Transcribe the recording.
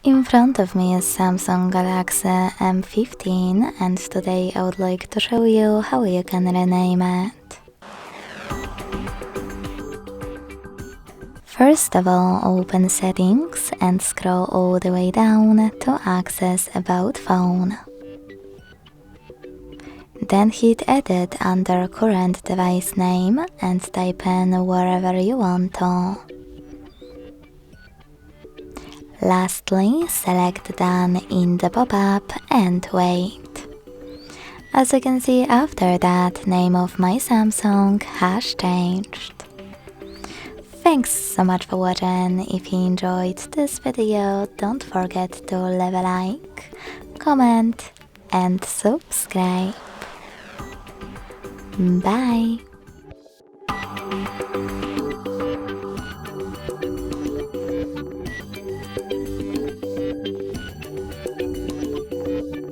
In front of me is Samsung Galaxy M15 and today I would like to show you how you can rename it. First of all, open Settings and scroll all the way down to access About Phone. Then hit Edit under Current Device Name and type in wherever you want to. Lastly, select Done in the pop-up and wait. As you can see, after that, name of my Samsung has changed. Thanks so much for watching. If you enjoyed this video, don't forget to leave a like, comment and subscribe. Bye!